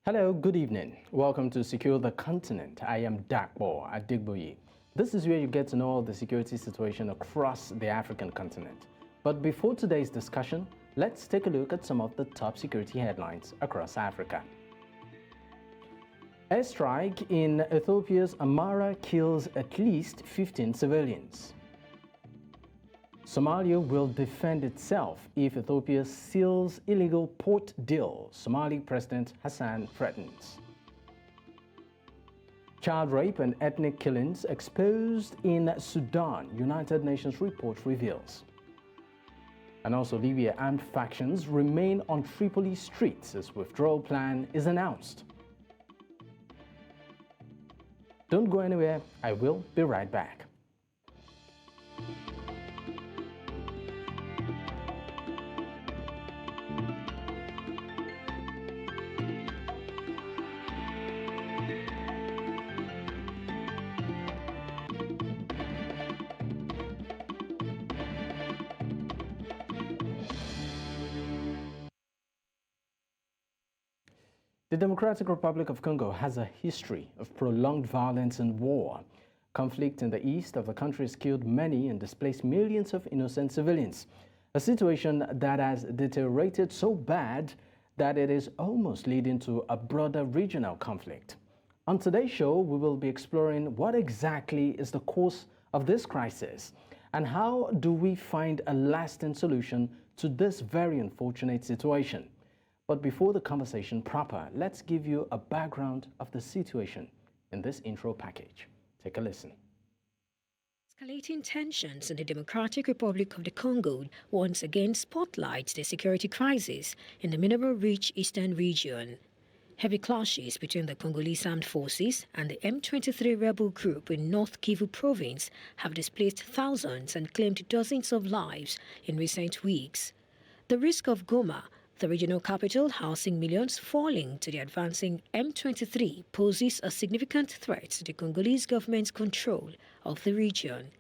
Hello, good evening. Welcome to Secure the Continent. I am Dakbo Adigboyi. This is where you get to know the security situation across the African continent. But before today's discussion, let's take a look at some of the top security headlines across Africa. Airstrike in Ethiopia's Amara kills at least 15 civilians. Somalia will defend itself if Ethiopia seals illegal port deal, Somali President Hassan threatens. Child rape and ethnic killings exposed in Sudan, United Nations report reveals. And also Libya armed factions remain on Tripoli streets as withdrawal plan is announced. Don't go anywhere, I will be right back. The Democratic Republic of Congo has a history of prolonged violence and war. Conflict in the east of the country has killed many and displaced millions of innocent civilians, a situation that has deteriorated so bad that it is almost leading to a broader regional conflict. On today's show, we will be exploring what exactly is the cause of this crisis and how do we find a lasting solution to this very unfortunate situation. But before the conversation proper, let's give you a background of the situation in this intro package. Take a listen. Escalating tensions in the Democratic Republic of the Congo once again spotlights the security crisis in the mineral-rich eastern region. Heavy clashes between the Congolese armed forces and the M23 rebel group in North Kivu province have displaced thousands and claimed dozens of lives in recent weeks. The risk of Goma, the regional capital housing millions falling to the advancing M23, poses a significant threat to the Congolese government's control of the region.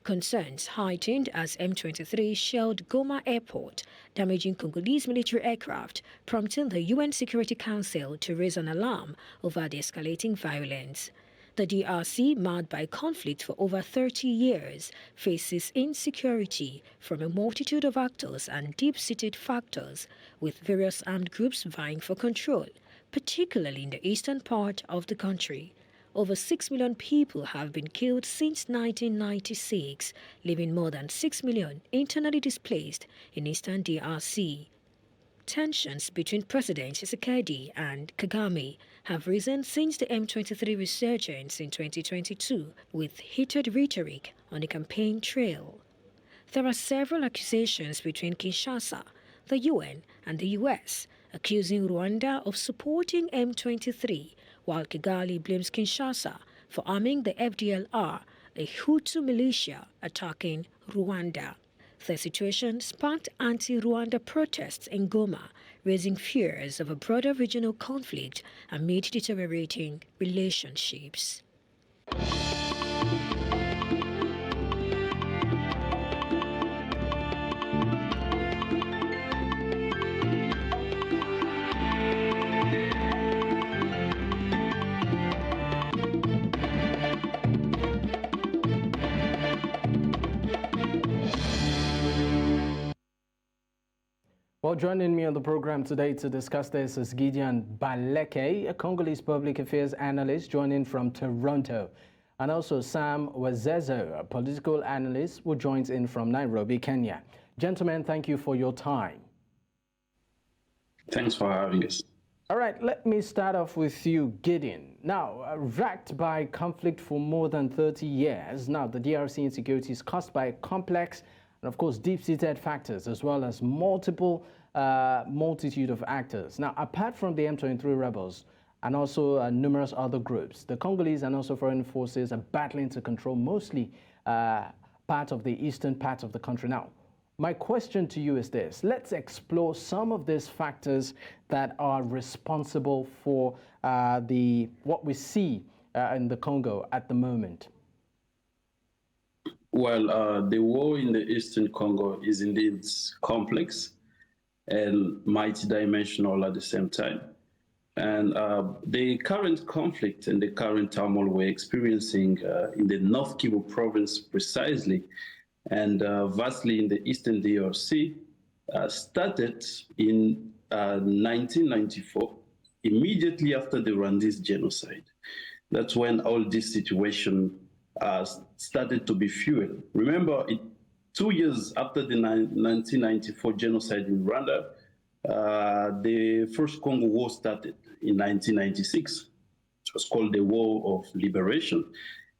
Concerns heightened as M23 shelled Goma airport, damaging Congolese military aircraft, prompting the UN Security Council to raise an alarm over the escalating violence. The DRC, marred by conflict for over 30 years, faces insecurity from a multitude of actors and deep-seated factors, with various armed groups vying for control, particularly in the eastern part of the country. Over 6 million people have been killed since 1996, leaving more than 6 million internally displaced in eastern DRC. Tensions between President Tshisekedi and Kagame have risen since the M23 resurgence in 2022, with heated rhetoric on the campaign trail. There are several accusations between Kinshasa, the UN, and the US, accusing Rwanda of supporting M23, while Kigali blames Kinshasa for arming the FDLR, a Hutu militia attacking Rwanda. The situation sparked anti-Rwanda protests in Goma, raising fears of a broader regional conflict amid deteriorating relationships. Well, joining me on the program today to discuss this is Gideon Baleke, a Congolese public affairs analyst joining from Toronto, and also Sam Wazezo, a political analyst who joins in from Nairobi, Kenya. Gentlemen, thank you for your time. Thanks for having us. All right, let me start off with you, Gideon. Now, racked by conflict for more than 30 years, now the DRC insecurity is caused by complex and of course deep-seated factors as well as multiple multitude of actors. Now, apart from the M23 rebels and also numerous other groups, the Congolese and also foreign forces are battling to control mostly part of the eastern part of the country. Now, my question to you is this. Let's explore some of these factors that are responsible for what we see in the Congo at the moment. Well, the war in the Eastern Congo is indeed complex and multidimensional at the same time. And the current conflict and the current turmoil we're experiencing in the North Kivu province precisely, and vastly in the eastern DRC, started in 1994, immediately after the Rwandese genocide. That's when all this situation started to be fueled. Remember, 2 years after the 1994 genocide in Rwanda, the first Congo War started in 1996. It was called the War of Liberation.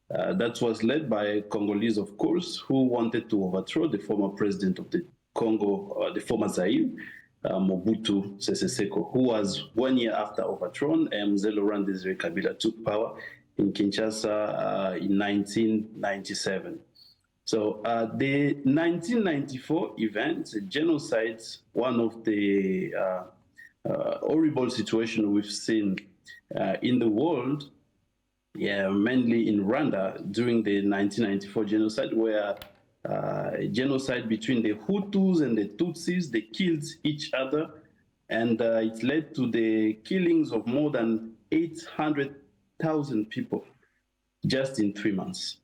That was led by Congolese, of course, who wanted to overthrow the former president of the Congo, the former Zaire, Mobutu Sese Seko, who was 1 year after overthrown, and Mzee Laurent Desire Kabila took power in Kinshasa in 1997. So the 1994 event, the genocide, one of the horrible situations we've seen in the world, mainly in Rwanda during the 1994 genocide, where genocide between the Hutus and the Tutsis, they killed each other, and it led to the killings of more than 800,000 people just in 3 months.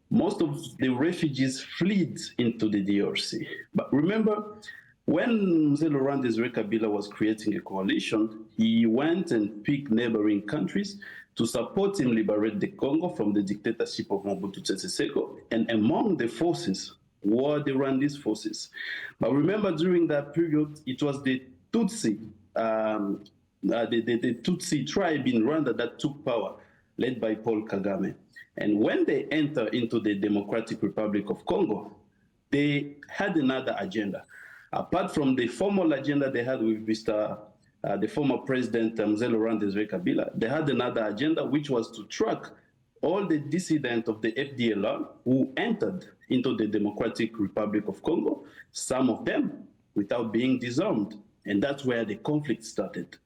Most of the refugees fled into the DRC. But remember, when Mzee Laurent Desire Kabila was creating a coalition, he went and picked neighboring countries to support him liberate the Congo from the dictatorship of Mobutu Sese Seko. And among the forces were the Rwandese forces. But remember, during that period, it was the Tutsi, the Tutsi tribe in Rwanda that took power, led by Paul Kagame. And when they entered into the Democratic Republic of Congo, they had another agenda. Apart from the formal agenda they had with the former president Mzee Laurent Desire Kabila, they had another agenda, which was to track all the dissidents of the FDLR who entered into the Democratic Republic of Congo, some of them without being disarmed. And that's where the conflict started.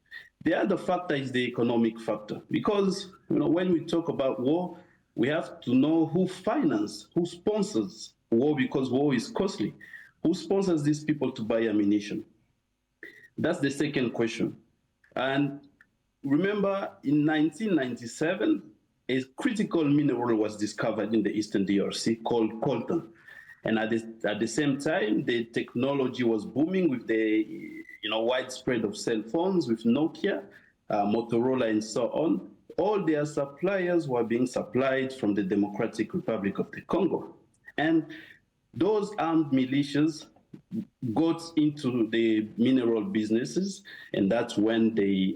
The other factor is the economic factor, because when we talk about war, we have to know who finances, who sponsors war, because war is costly. Who sponsors these people to buy ammunition? That's the second question. And remember, in 1997, a critical mineral was discovered in the eastern DRC called coltan. And at the same time, the technology was booming with the widespread of cell phones, with Nokia, Motorola, and so on. All their suppliers were being supplied from the Democratic Republic of the Congo. And those armed militias got into the mineral businesses, and that's when they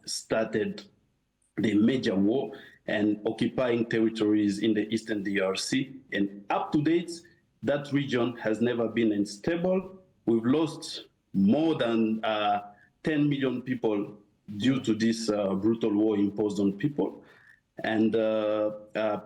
started the major war and occupying territories in the eastern DRC. And up to date, that region has never been unstable. We've lost more than 10 million people due to this brutal war imposed on people. And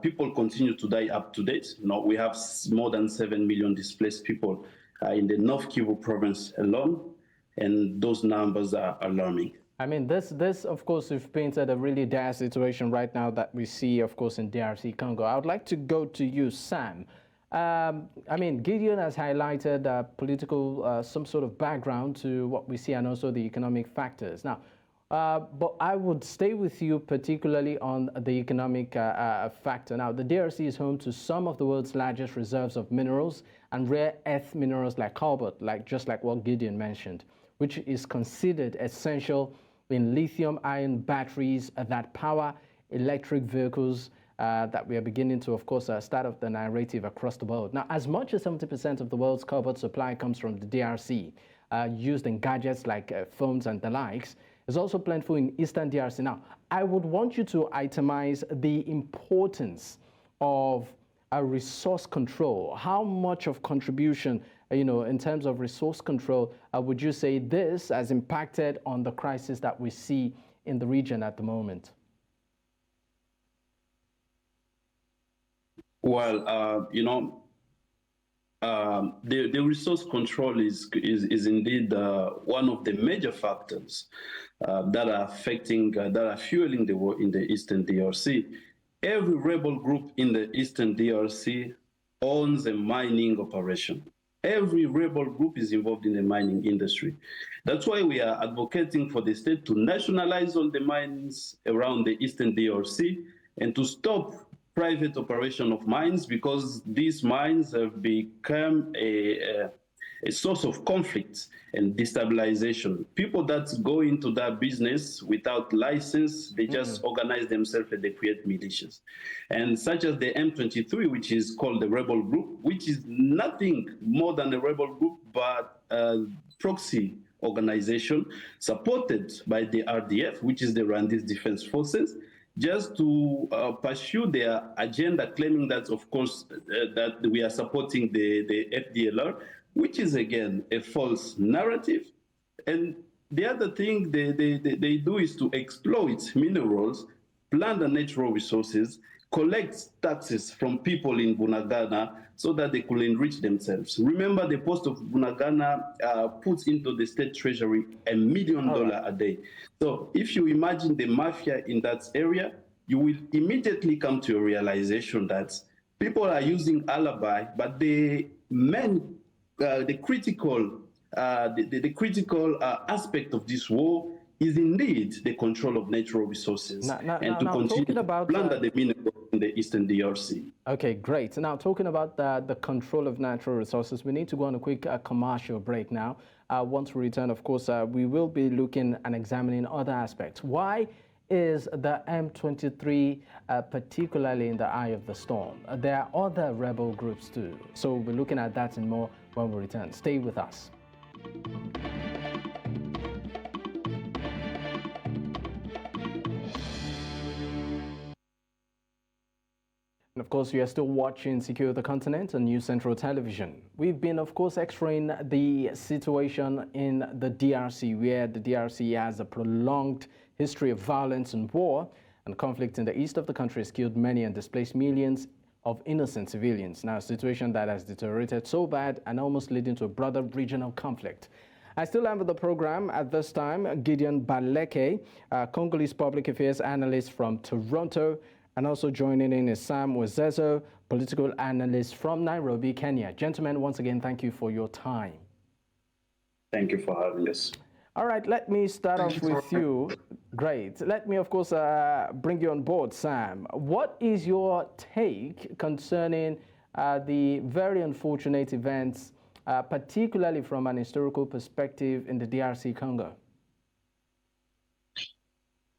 people continue to die up to date. We have more than 7 million displaced people in the North Kivu province alone, and those numbers are alarming. I mean, this, of course, we've painted a really dire situation right now that we see, of course, in DRC Congo. I would like to go to you, Sam. I mean, Gideon has highlighted political, some sort of background to what we see, and also the economic factors. Now, but I would stay with you particularly on the economic factor. Now, the DRC is home to some of the world's largest reserves of minerals and rare earth minerals like cobalt, just like what Gideon mentioned, which is considered essential in lithium-ion batteries that power electric vehicles that we are beginning to, of course, start up the narrative across the world. Now, as much as 70% of the world's cobalt supply comes from the DRC, used in gadgets like phones and the likes, is also plentiful in Eastern DRC. Now, I would want you to itemize the importance of a resource control. How much of contribution, in terms of resource control, would you say this has impacted on the crisis that we see in the region at the moment? Well, the resource control is indeed one of the major factors that are affecting, that are fueling the war in the Eastern DRC. Every rebel group in the Eastern DRC owns a mining operation. every rebel group is involved in the mining industry. That's why we are advocating for the state to nationalize all the mines around the eastern DRC and to stop private operation of mines, because these mines have become a source of conflict and destabilization. People that go into that business without license, they just organize themselves and they create militias. And such as the M23, which is called the rebel group, which is nothing more than a rebel group, but a proxy organization supported by the RDF, which is the Rwandese Defense Forces, just to pursue their agenda, claiming that, of course, that we are supporting the FDLR, which is, again, a false narrative. And the other thing they do is to exploit minerals, plunder natural resources, collect taxes from people in Bunagana so that they could enrich themselves. Remember, the post of Bunagana puts into the state treasury $1 million a day. So if you imagine the mafia in that area, you will immediately come to a realization that people are using alibi, but the critical aspect of this war is indeed the control of natural resources and to continue to plunder the minerals in the eastern DRC. Okay, great. Now, talking about the control of natural resources, we need to go on a quick commercial break now. Once we return, of course, we will be looking and examining other aspects. Why is the M23 particularly in the eye of the storm? There are other rebel groups too. So we'll be looking at that and more when we return. Stay with us. And of course, you are still watching Secure the Continent on News Central Television. We've been, of course, x-raying the situation in the DRC, where the DRC has a prolonged history of violence and war, and conflict in the east of the country has killed many and displaced millions of innocent civilians. Now, a situation that has deteriorated so bad and almost leading to a broader regional conflict. I still have the program at this time, Gideon Baleke, Congolese public affairs analyst from Toronto, and also joining in is Sam Wezezo, political analyst from Nairobi, Kenya. Gentlemen, once again, thank you for your time. Thank you for having us. All right, let me start off with you. Great. Let me, of course, bring you on board, Sam. What is your take concerning the very unfortunate events, particularly from an historical perspective in the DRC Congo?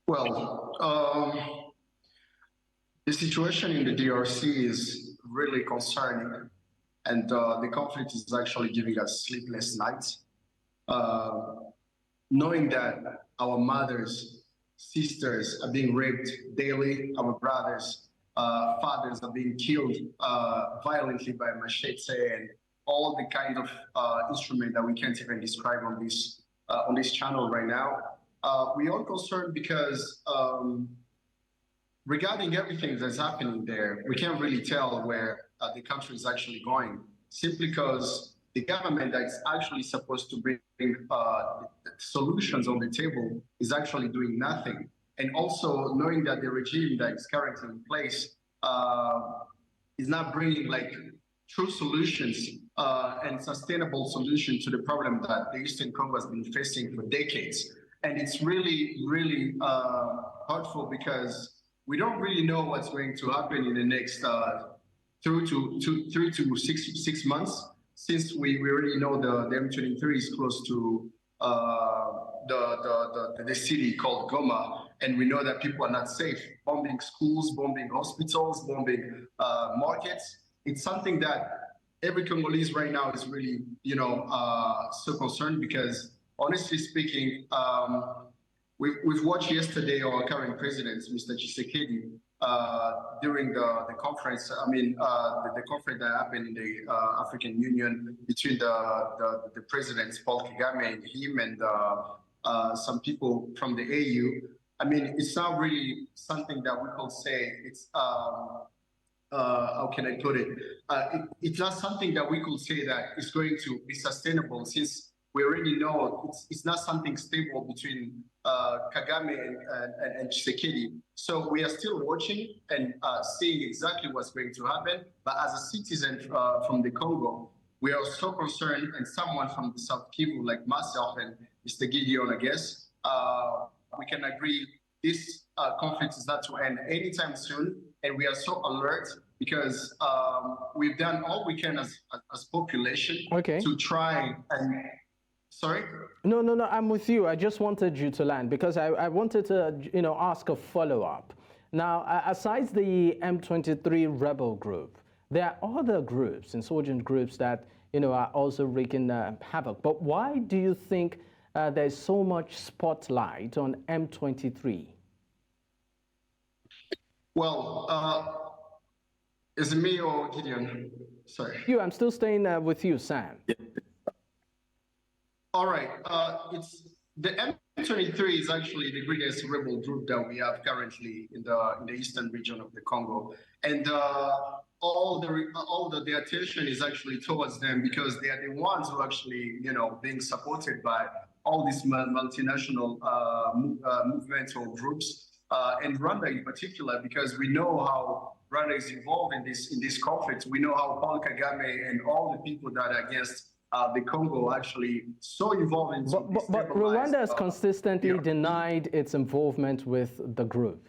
Well, the situation in the DRC is really concerning, and the conflict is actually giving us sleepless nights. Knowing that our mothers, sisters are being raped daily, our brothers, fathers are being killed violently by machete and all the kind of instrument that we can't even describe on this channel right now. We are concerned because regarding everything that's happening there, we can't really tell where the country is actually going, simply because the government that's actually supposed to bring solutions on the table is actually doing nothing. And also knowing that the regime that is currently in place is not bringing like true solutions and sustainable solutions to the problem that the Eastern Congo has been facing for decades. And it's really, really hurtful because we don't really know what's going to happen in the next 3 to 6 months. Since we already know the M23 is close to the city called Goma, and we know that people are not safe, bombing schools, bombing hospitals, bombing markets. It's something that every Congolese right now is really, so concerned because, honestly speaking, we've watched yesterday our current president, Mr. Tshisekedi, during the conference, the conference that happened in the African Union between the presidents, Paul Kagame and him, and some people from the AU. I mean, it's not really something that we can say it's, how can I put it? It's not something that we could say that is going to be sustainable, since we already know it's not something stable between Kagame and Tshisekedi. So we are still watching and seeing exactly what's going to happen. But as a citizen from the Congo, we are so concerned, and someone from the South Kivu, like myself and Mr. Gideon, I guess, we can agree this conflict is not to end anytime soon, and we are so alert because we've done all we can as population to try and. Sorry? No, I'm with you. I just wanted you to land because I wanted to, ask a follow-up. Now, aside the M23 rebel group, there are other groups, insurgent groups that, are also wreaking havoc. But why do you think there's so much spotlight on M23? Well, is it me or Gideon? Sorry. I'm still staying with you, Sam. All right. It's the M23 is actually the greatest rebel group that we have currently in the eastern region of the Congo, and all the attention is actually towards them because they are the ones who actually being supported by all these multinational movements or groups, and Rwanda in particular, because we know how Rwanda is involved in this conflict. We know how Paul Kagame and all the people that are against the Congo actually so involved in. But Rwanda has consistently denied its involvement with the group.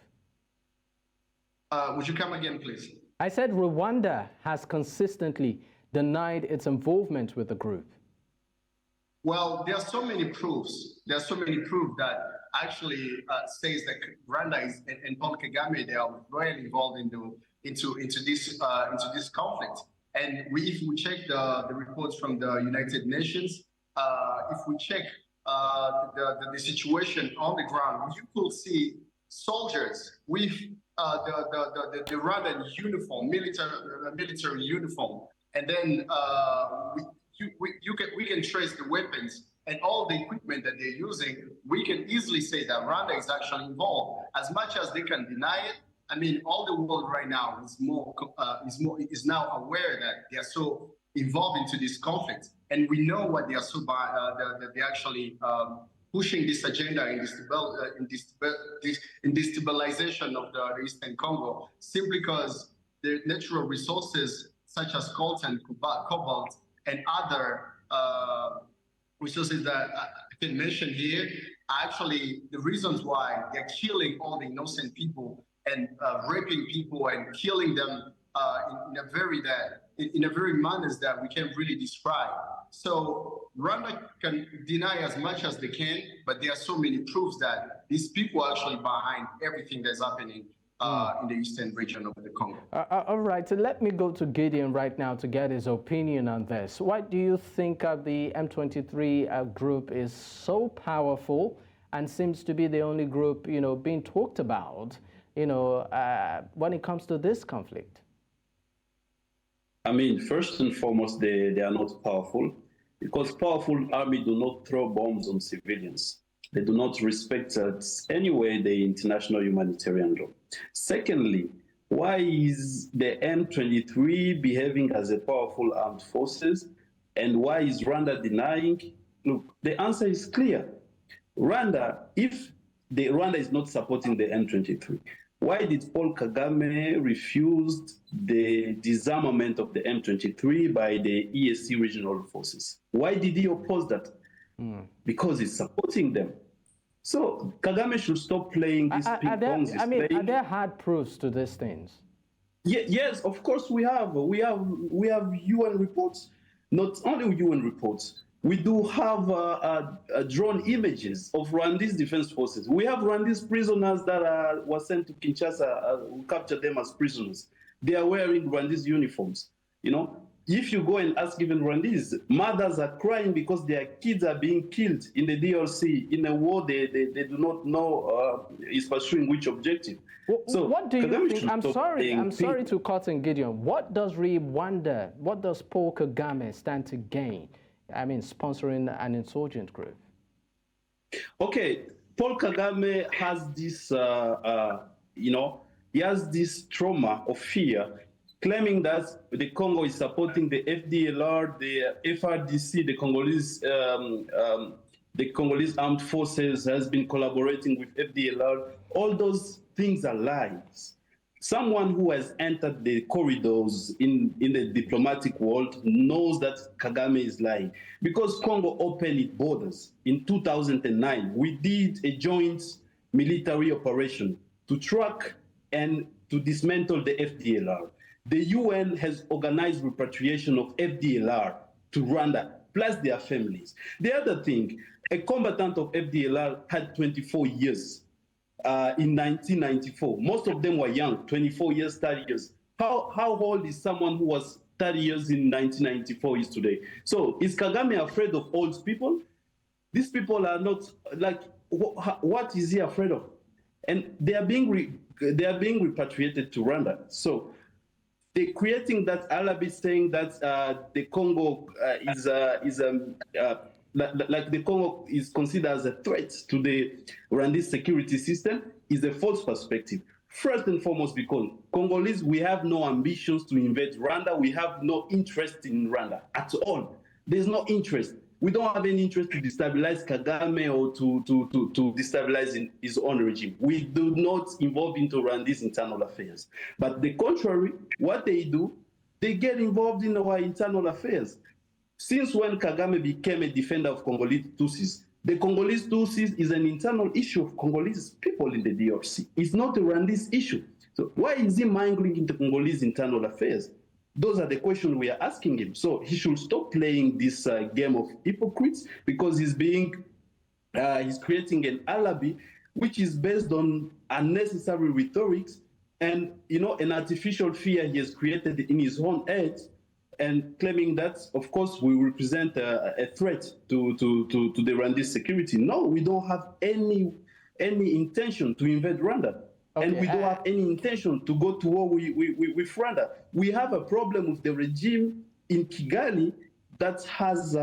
Would you come again, please? I said Rwanda has consistently denied its involvement with the group. Well, there are so many proofs. There are so many proofs that actually says that Rwanda is and Paul Kagame, they are very involved into this conflict. And if we check the reports from the United Nations, if we check the situation on the ground, you could see soldiers with the Rwandan uniform, military uniform, and then we can trace the weapons and all the equipment that they're using. We can easily say that Rwanda is actually involved. As much as they can deny it, I mean, all the world right now is now aware that they are so involved into this conflict, and we know what they are so that they actually pushing this agenda in destabilization of the Eastern Congo, simply because the natural resources such as coltan, cobalt, and other resources that I can mention here are actually the reasons why they're killing all the innocent people and raping people and killing them in a very manners that we can't really describe. So Rwanda can deny as much as they can, but there are so many proofs that these people are actually behind everything that's happening in the eastern region of the Congo. All right, so let me go to Gideon right now to get his opinion on this. Why do you think the M23 group is so powerful and seems to be the only group, being talked about, when it comes to this conflict? I mean, first and foremost, they are not powerful because powerful army do not throw bombs on civilians. They do not respect anyway the international humanitarian law. Secondly, why is the M23 behaving as a powerful armed forces, and why is Rwanda denying? Look, the answer is clear. Rwanda, if Rwanda is not supporting the M23, why did Paul Kagame refuse the disarmament of the M23 by the EAC regional forces? Why did he oppose that? Because he's supporting them. So Kagame should stop playing these ping-pongs. Are there hard proofs to these things? Yes, of course we have. We have UN reports. Not only UN reports. We do have drone images of Rwandese defense forces. We have Rwandese prisoners that were sent to Kinshasa. We captured them as prisoners. They are wearing Rwandese uniforms. If you go and ask even Rwandese, mothers are crying because their kids are being killed in the DRC in a war they do not know is pursuing which objective. So what do you think? I'm sorry to cut in, Gideon. What does Rwanda, what does Paul Kagame stand to gain? I mean, sponsoring an insurgent group. Okay, Paul Kagame has this, he has this trauma of fear, claiming that the Congo is supporting the FDLR, the FRDC, the Congolese armed forces has been collaborating with FDLR. All those things are lies. someone who has entered the corridors in the diplomatic world knows that Kagame is lying. Because Congo opened its borders in 2009, we did a joint military operation to track and to dismantle the FDLR. The UN has organized repatriation of FDLR to Rwanda, plus their families. The other thing, a combatant of FDLR had 24 years. In 1994. Most of them were young, 24 years, 30 years. How old is someone who was 30 years in 1994 is today? So is Kagame afraid of old people? These people are not, like, what is he afraid of? And they are being repatriated to Rwanda. So they're creating that alibi saying that the Congo like the Congo is considered as a threat to the Rwandese security system is a false perspective. First and foremost, because Congolese, we have no ambitions to invade Rwanda. We have no interest in Rwanda at all. There's no interest. We don't have any interest to destabilize Kagame or to destabilize his own regime. We do not involve into Rwanda's internal affairs. But the contrary, what they do, they get involved in our internal affairs. Since when Kagame became a defender of Congolese Tutsis, the Congolese Tutsis is an internal issue of Congolese people in the DRC. It's not a Rwandese issue. So why is he mangling into Congolese internal affairs? Those are the questions we are asking him. So he should stop playing this game of hypocrites, because he's creating an alibi which is based on unnecessary rhetorics and, you know, an artificial fear he has created in his own head, and claiming that, of course, we represent a threat to the Rwandese security. No, we don't have any intention to invade Rwanda. Okay, and we don't have any intention to go to war with Rwanda. We have a problem with the regime in Kigali that has,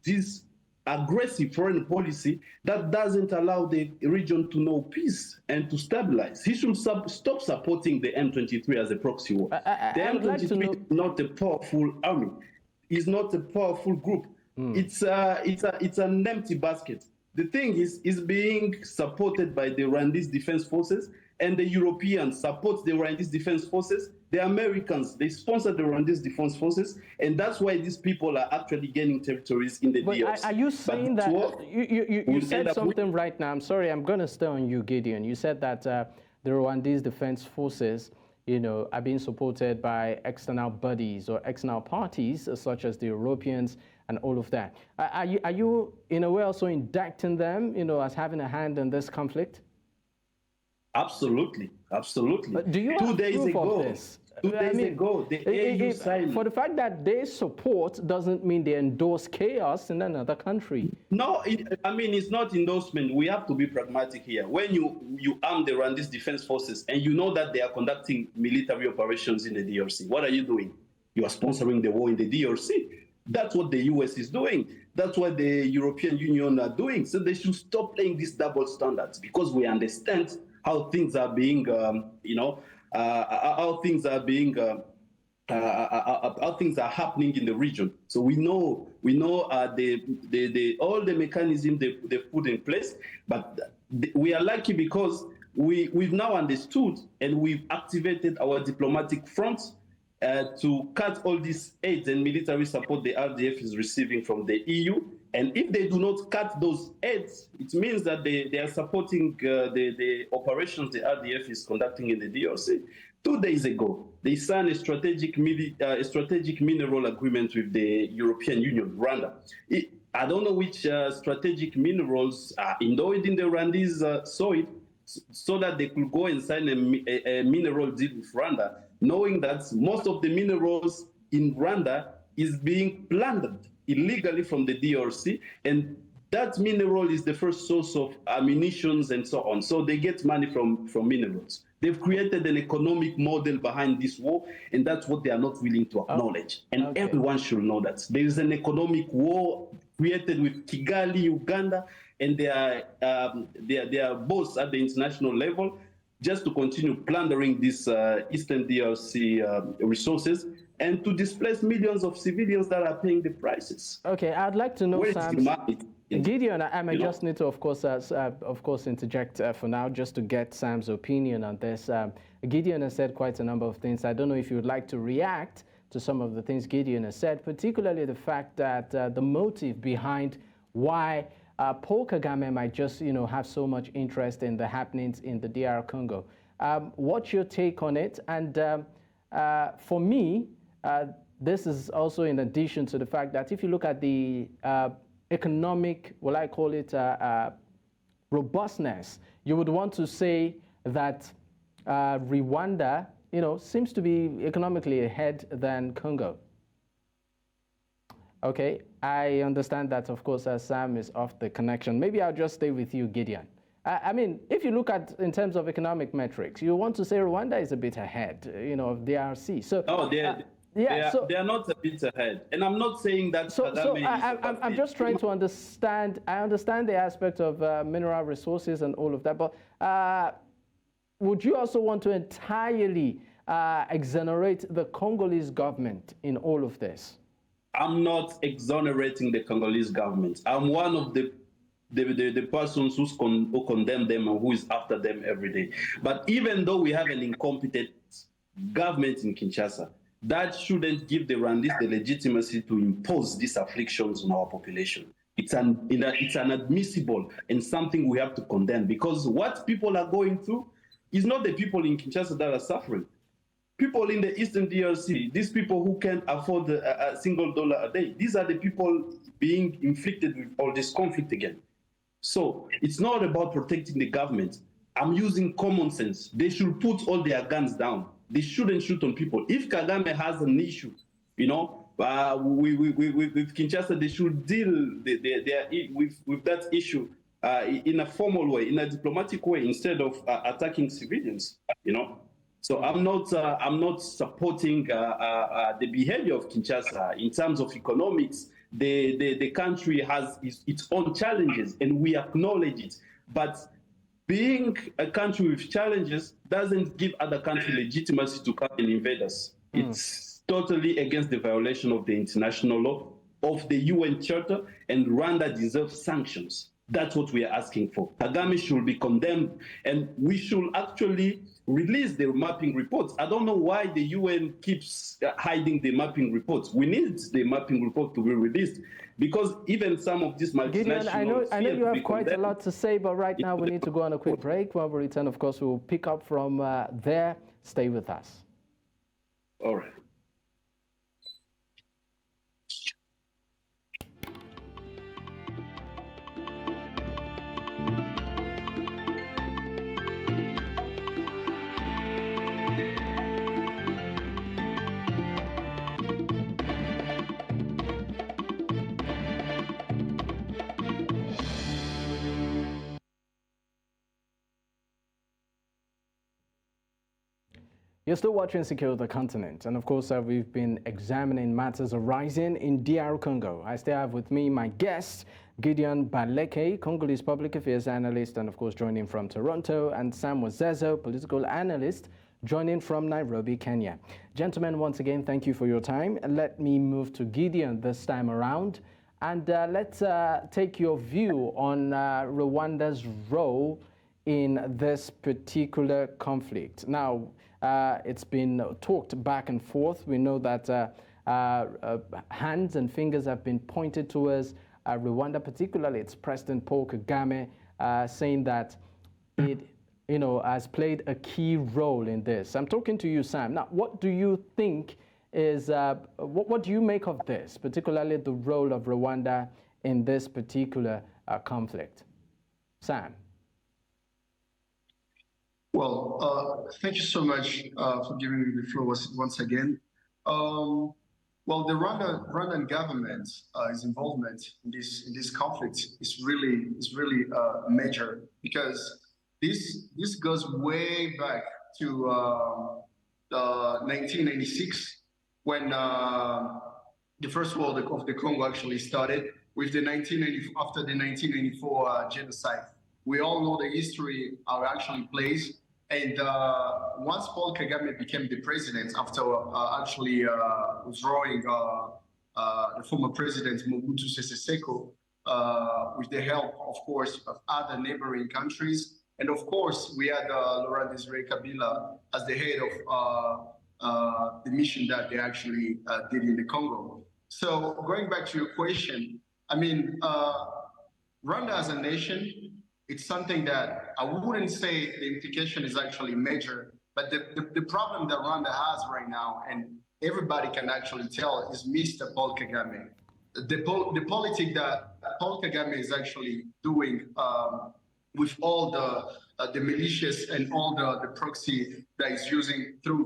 this aggressive foreign policy that doesn't allow the region to know peace and to stabilize. He should stop supporting the M23 as a proxy war. The M23 is not a powerful army. It's not a powerful group. It's an empty basket. The thing is being supported by the Rwandese Defense Forces, and the Europeans support the Rwandese Defense Forces. The Americans, they sponsor the Rwandese Defense Forces, and that's why these people are actually gaining territories in the DRC. Are you saying that you said something right now? I'm sorry, I'm going to stay on you, Gideon. You said that the Rwandese Defense Forces, you know, are being supported by external bodies or external parties, such as the Europeans and all of that. Are you in a way also indicting them, you know, as having a hand in this conflict? Absolutely, absolutely. But do you have proof of this? 2 days ago, the AU signed. For the fact that they support doesn't mean they endorse chaos in another country. No, it's not endorsement. We have to be pragmatic here. When you arm the Rwandese Defense Forces and you know that they are conducting military operations in the DRC, what are you doing? You are sponsoring the war in the DRC. That's what the US is doing. That's what the European Union are doing. So they should stop playing these double standards, because we understand how things are being, how things are happening in the region. So we know all the mechanisms they put in place, but we are lucky because we've now understood and we've activated our diplomatic front to cut all these aids and military support the RDF is receiving from the EU. And if they do not cut those aids, it means that they are supporting the operations the RDF is conducting in the DRC. 2 days ago, they signed a strategic mineral agreement with the European Union, Rwanda. I don't know which strategic minerals are endowed in the Rwandese soil, so that they could go and sign a mineral deal with Rwanda, knowing that most of the minerals in Rwanda is being plundered illegally from the DRC, and that mineral is the first source of ammunitions and so on. So they get money from minerals. They've created an economic model behind this war, and that's what they are not willing to acknowledge. And everyone should know that. There is an economic war created with Kigali, Uganda, and they are both at the international level just to continue plundering these Eastern DRC resources and to displace millions of civilians that are paying the prices. Okay, I'd like to know, Where is Sam. humanity? Gideon, I may just need to, of course, interject for now, just to get Sam's opinion on this. Gideon has said quite a number of things. I don't know if you would like to react to some of the things Gideon has said, particularly the fact that the motive behind why Paul Kagame might just, have so much interest in the happenings in the DR Congo. What's your take on it? And for me, this is also in addition to the fact that if you look at the economic, well, I call it robustness, you would want to say that Rwanda, seems to be economically ahead than Congo. Okay, I understand that, of course, Sam is off the connection. Maybe I'll just stay with you, Gideon. I mean, if you look at in terms of economic metrics, you want to say Rwanda is a bit ahead, of DRC. So, they are not a bit ahead, and I'm not saying that. I'm just trying to understand. I understand the aspect of mineral resources and all of that, but would you also want to entirely exonerate the Congolese government in all of this? I'm not exonerating the Congolese government. I'm one of the persons who condemn them and who is after them every day. But even though we have an incompetent government in Kinshasa, that shouldn't give the Rwandese the legitimacy to impose these afflictions on our population. It's inadmissible and something we have to condemn, because what people are going through is not the people in Kinshasa that are suffering. People in the Eastern DRC, these people who can't afford a single dollar a day, these are the people being inflicted with all this conflict again. So it's not about protecting the government. I'm using common sense. They should put all their guns down. They shouldn't shoot on people. If Kagame has an issue, with Kinshasa, they should deal with that issue in a formal way, in a diplomatic way, instead of attacking civilians. So I'm not supporting the behavior of Kinshasa in terms of economics. The country has its own challenges, and we acknowledge it. But being a country with challenges doesn't give other countries legitimacy to come and invade us. It's totally against the violation of the international law, of the UN Charter, and Rwanda deserves sanctions. That's what we are asking for. Kagame should be condemned, and we should actually release the mapping reports. I don't know why the UN keeps hiding the mapping reports. We need the mapping report to be released, because even some of these multinational... Gideon, I know you have quite a lot to say, but right now we need to go on a quick break. When we return, of course, we'll pick up from there. Stay with us. All right. You're still watching Secure the Continent, and of course we've been examining matters arising in DR Congo. I still have with me my guest, Gideon Baleke, Congolese public affairs analyst, and of course joining from Toronto, and Sam Wazezo, political analyst, joining from Nairobi, Kenya. Gentlemen, once again, thank you for your time. And let me move to Gideon this time around, and let's take your view on Rwanda's role in this particular conflict. Now, it's been talked back and forth. We know that hands and fingers have been pointed towards Rwanda, particularly its President Paul Kagame, saying that it has played a key role in this. I'm talking to you, Sam. Now, what do you think is, what do you make of this, particularly the role of Rwanda in this particular conflict? Sam. Well, thank you so much for giving me the floor once again. Well, the Rwandan government's involvement in this conflict is really major, because this goes way back to 1996, when the First War of the Congo actually started with after the 1994 genocide. We all know the history, how it actually plays. And once Paul Kagame became the president, after actually withdrawing the former president Mobutu Sese Seko, with the help, of course, of other neighboring countries. And of course, we had Laurent Desire Kabila as the head of the mission that they actually did in the Congo. So going back to your question, I mean, Rwanda as a nation, it's something that I wouldn't say the implication is actually major, but the problem that Rwanda has right now, and everybody can actually tell, is Mr. Paul Kagame. The politic that Paul Kagame is actually doing with all the militias and all the proxy that is using through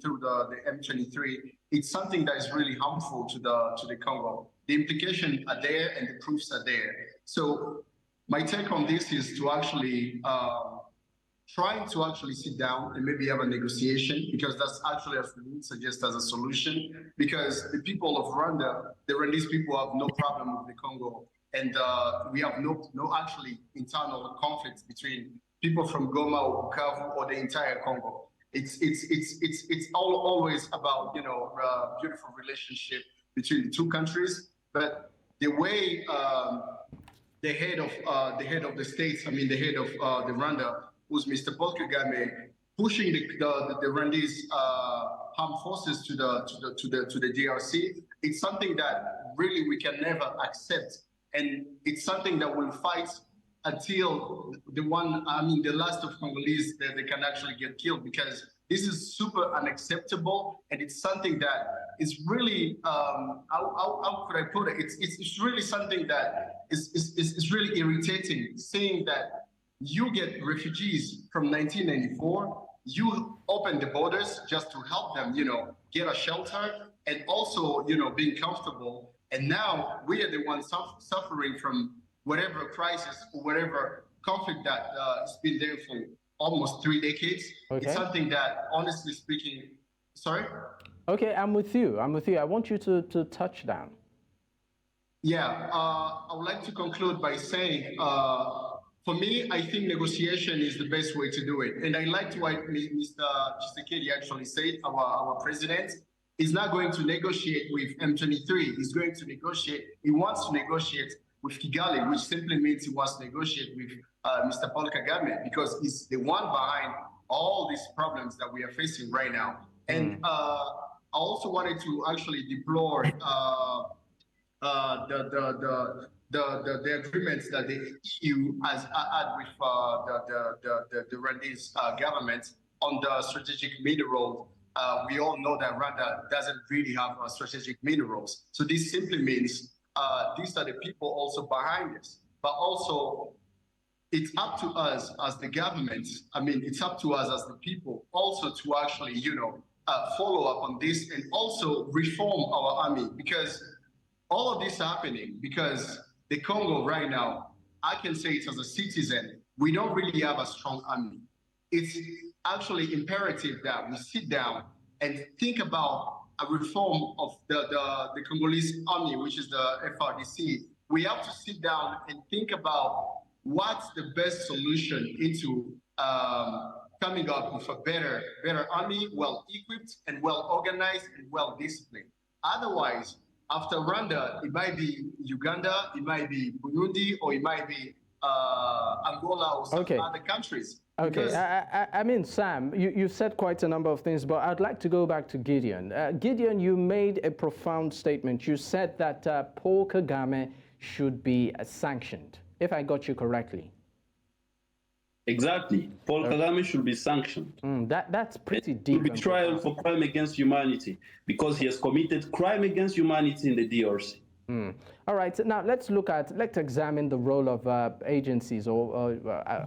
through the M23, it's something that is really harmful to the Congo. The implications are there and the proofs are there. So my take on this is to actually trying to actually sit down and maybe have a negotiation, because that's actually, as we suggest, as a solution, because the people of Rwanda, the Rwandese people, have no problem with the Congo, and we have no actually internal conflicts between people from Goma or Bukavu or the entire Congo. It's always about, you know, beautiful relationship between the two countries, but the way the head of the states, I mean the head of the Rwanda, who's Mr. Paul Kagame, pushing the Rwandese armed forces to the DRC, it's something that really we can never accept, and it's something that will fight until the last of Congolese that they can actually get killed, because this is super unacceptable, and it's something that is really how could I put it? It's really something that is really irritating, seeing that you get refugees from 1994, you open the borders just to help them, you know, get a shelter and also, you know, being comfortable. And now we are the ones suffering from whatever crisis or whatever conflict that has been there for almost 3 decades. Okay. It's something that, honestly speaking, sorry? Okay, I'm with you. I want you to touch down. Yeah, I would like to conclude by saying, for me, I think negotiation is the best way to do it. And I like what Mr. Tshisekedi actually said, our president is not going to negotiate with M23. He's going to negotiate, he wants to negotiate with Kigali, which simply means he wants to negotiate with Mr. Paul Kagame, because he's the one behind all these problems that we are facing right now. And I also wanted to actually deplore the agreements that the EU has had with the Rwandese government on the strategic mineral. We all know that Rwanda doesn't really have strategic minerals. So this simply means these are the people also behind this. But also, it's up to us as the government, I mean, it's up to us as the people also to actually, you know, follow up on this and also reform our army, because all of this is happening because the Congo right now, I can say it as a citizen, we don't really have a strong army. It's actually imperative that we sit down and think about a reform of the Congolese army, which is the FRDC. We have to sit down and think about what's the best solution into coming up with a better army, well-equipped and well-organized and well-disciplined. Otherwise, after Rwanda, it might be Uganda, it might be Burundi, or it might be Angola or some other countries. Okay, I mean, Sam, you said quite a number of things, but I'd like to go back to Gideon. Gideon, you made a profound statement. You said that Paul Kagame should be sanctioned, if I got you correctly. Exactly. Paul Kagame should be sanctioned. That's pretty deep. He should be tried for crime against humanity because he has committed crime against humanity in the DRC. All right, so now let's examine the role of agencies or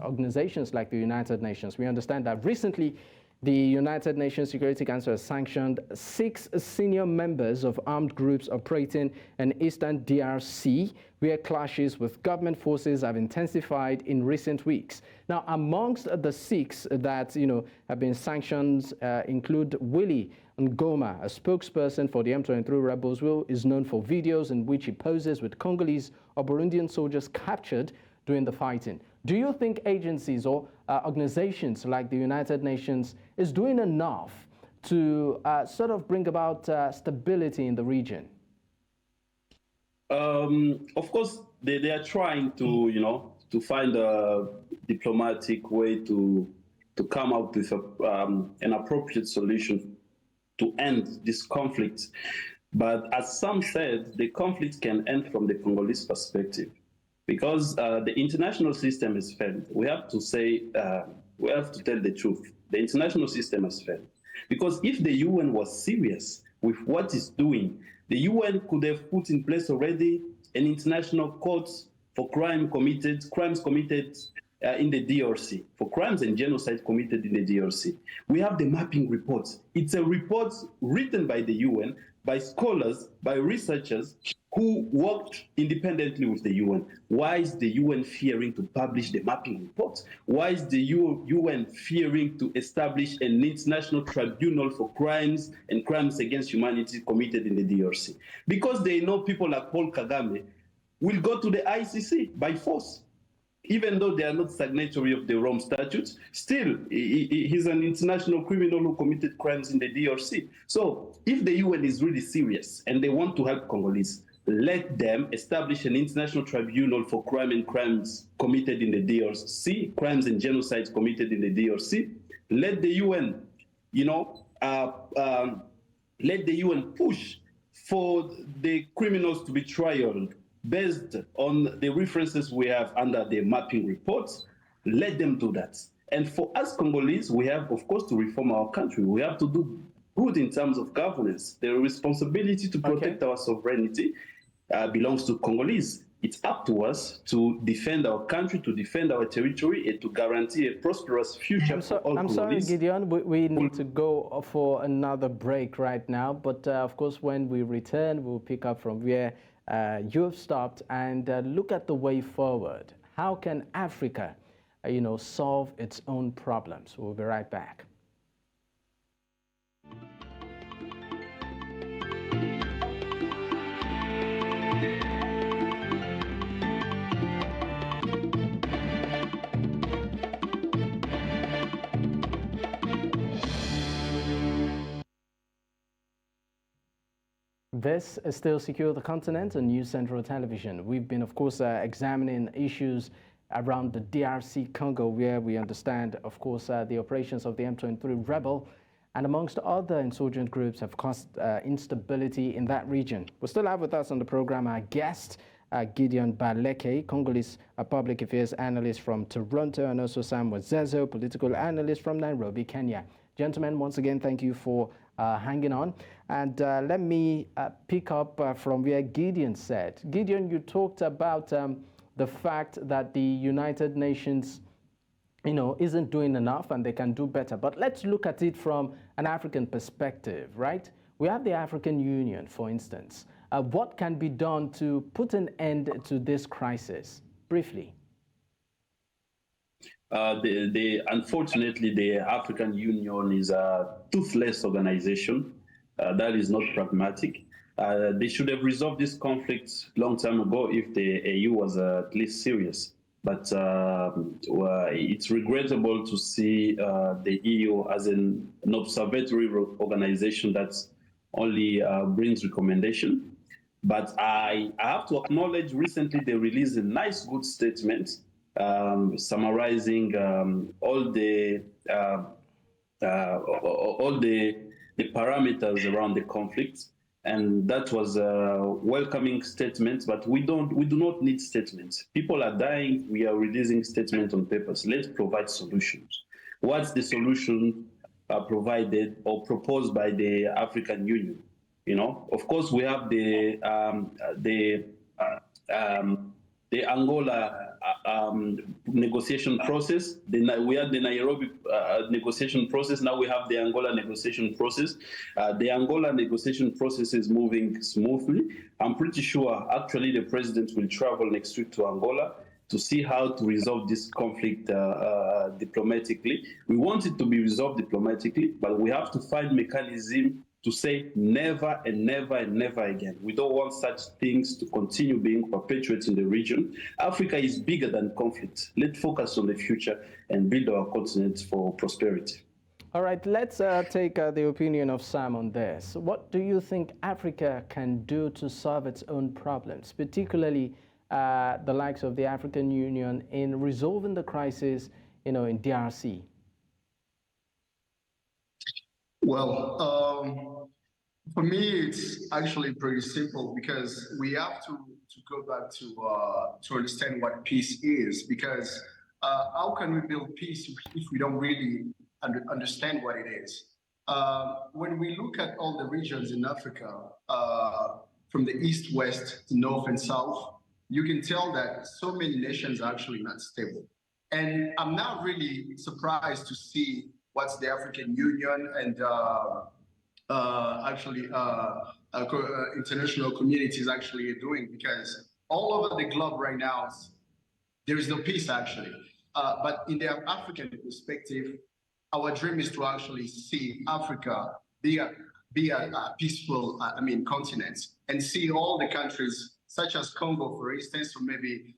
organizations like the United Nations. We understand that recently the United Nations Security Council has sanctioned 6 senior members of armed groups operating in eastern DRC, where clashes with government forces have intensified in recent weeks. Now, amongst the 6 that have been sanctioned include Willy Ngoma, a spokesperson for the M23 rebels, who is known for videos in which he poses with Congolese or Burundian soldiers captured during the fighting. Do you think agencies or organizations like the United Nations is doing enough to sort of bring about stability in the region? Of course, they are trying to, to find a diplomatic way to come up with an appropriate solution to end this conflict. But as some said, the conflict can end from the Congolese perspective, because the international system has failed. We have to say, we have to tell the truth. The international system has failed. Because if the UN was serious with what it's doing, the UN could have put in place already an international court for crimes committed in the DRC, for crimes and genocide committed in the DRC. We have the mapping report. It's a report written by the UN, by scholars, by researchers who worked independently with the UN. Why is the UN fearing to publish the mapping report? Why is the UN fearing to establish an international tribunal for crimes and crimes against humanity committed in the DRC? Because they know people like Paul Kagame will go to the ICC by force. Even though they are not signatory of the Rome Statute, still, he's an international criminal who committed crimes in the DRC. So if the UN is really serious and they want to help Congolese, let them establish an international tribunal for crimes committed in the DRC, crimes and genocides committed in the DRC. Let the UN, let the UN push for the criminals to be trialed based on the references we have under the mapping reports. Let them do that. And for us Congolese, we have, of course, to reform our country. We have to do good in terms of governance. The responsibility to protect our sovereignty belongs to Congolese. It's up to us to defend our country, to defend our territory, and to guarantee a prosperous future for all Congolese. I'm sorry, Gideon, we need to go for another break right now. But of course, when we return, we'll pick up from where you have stopped and look at the way forward. How can Africa, solve its own problems? We'll be right back. This is still Secure the Continent on News Central Television. We've been, of course, examining issues around the DRC Congo, where we understand, of course, the operations of the M23 rebel and amongst other insurgent groups have caused instability in that region. We still have with us on the program our guest, Gideon Baleke, Congolese public affairs analyst from Toronto, and also Sam Wazezo, political analyst from Nairobi, Kenya. Gentlemen, once again, thank you for hanging on. And let me pick up from where Gideon said. Gideon, you talked about the fact that the United Nations, isn't doing enough and they can do better. But let's look at it from an African perspective, right? We have the African Union, for instance. What can be done to put an end to this crisis? Briefly. Unfortunately, the African Union is a toothless organization. That is not pragmatic. They should have resolved this conflict long time ago if the AU was at least serious. But it's regrettable to see the EU as an observatory organization that only brings recommendation. But I have to acknowledge recently they released a nice, good statement summarizing all the parameters around the conflict, and that was a welcoming statement. But we do not need statements. People are dying. We are releasing statements on papers. Let's provide solutions. What's the solution provided or proposed by the African Union? Of course, we have the Angola negotiation process. We had the Nairobi negotiation process. Now we have the Angola negotiation process. The Angola negotiation process is moving smoothly. I'm pretty sure actually the president will travel next week to Angola to see how to resolve this conflict diplomatically. We want it to be resolved diplomatically, but we have to find mechanism to say never and never and never again. We don't want such things to continue being perpetuated in the region. Africa is bigger than conflict. Let's focus on the future and build our continent for prosperity. All right, let's take the opinion of Sam on this. What do you think Africa can do to solve its own problems, particularly the likes of the African Union in resolving the crisis, in DRC? Well, for me, it's actually pretty simple because we have to go back to understand what peace is. Because how can we build peace if we don't really understand what it is? When we look at all the regions in Africa, from the east, west, to north, and south, you can tell that so many nations are actually not stable. And I'm not really surprised to see what the African Union and international community is actually doing, because all over the globe right now, there is no peace actually. But in the African perspective, our dream is to actually see Africa be a peaceful, continent, and see all the countries such as Congo, for instance, or maybe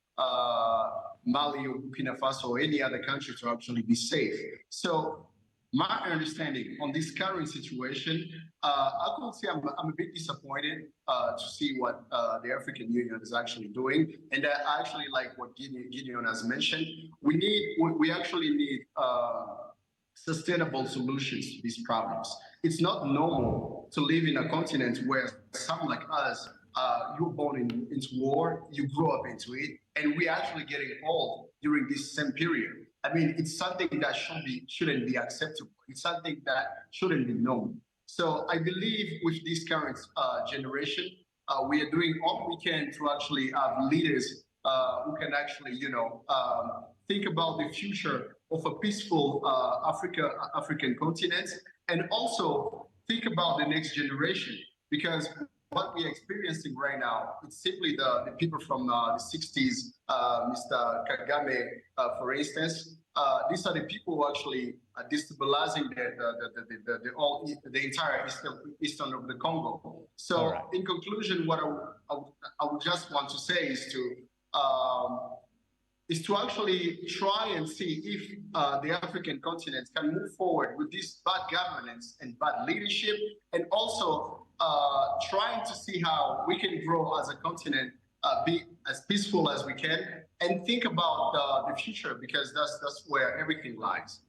Mali or Burkina Faso or any other country to actually be safe. So my understanding on this current situation, I could say I'm a bit disappointed to see what the African Union is actually doing. And I actually like what Gideon has mentioned. We actually need sustainable solutions to these problems. It's not normal to live in a continent where someone like us, you were born into war, you grew up into it, and we're actually getting old during this same period. I mean, it's something that shouldn't be acceptable. It's something that shouldn't be known. So I believe with this current generation, we are doing all we can to actually have leaders who can actually, think about the future of a peaceful African continent, and also think about the next generation, because what we're experiencing right now, it's simply the people from the 60s, Mr. Kagame, for instance. These are the people who actually are destabilizing the entire eastern of the Congo. So, right. In conclusion, what I would just want to say is to actually try and see if the African continent can move forward with this bad governance and bad leadership, and also trying to see how we can grow as a continent, be as peaceful as we can, and think about the future, because that's where everything lies.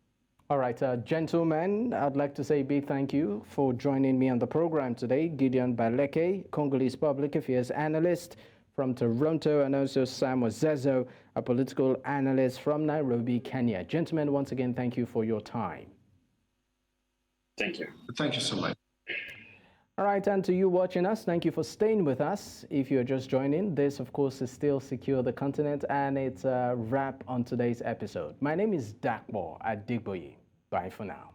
All right, gentlemen, I'd like to say a big thank you for joining me on the program today. Gideon Baleke, Congolese public affairs analyst from Toronto, and also Sam Ozezo, a political analyst from Nairobi, Kenya. Gentlemen, once again, thank you for your time. Thank you. Thank you so much. All right, and to you watching us, thank you for staying with us. If you're just joining, this, of course, is still Secure the Continent, and it's a wrap on today's episode. My name is Dakbo Adigboye. Bye for now.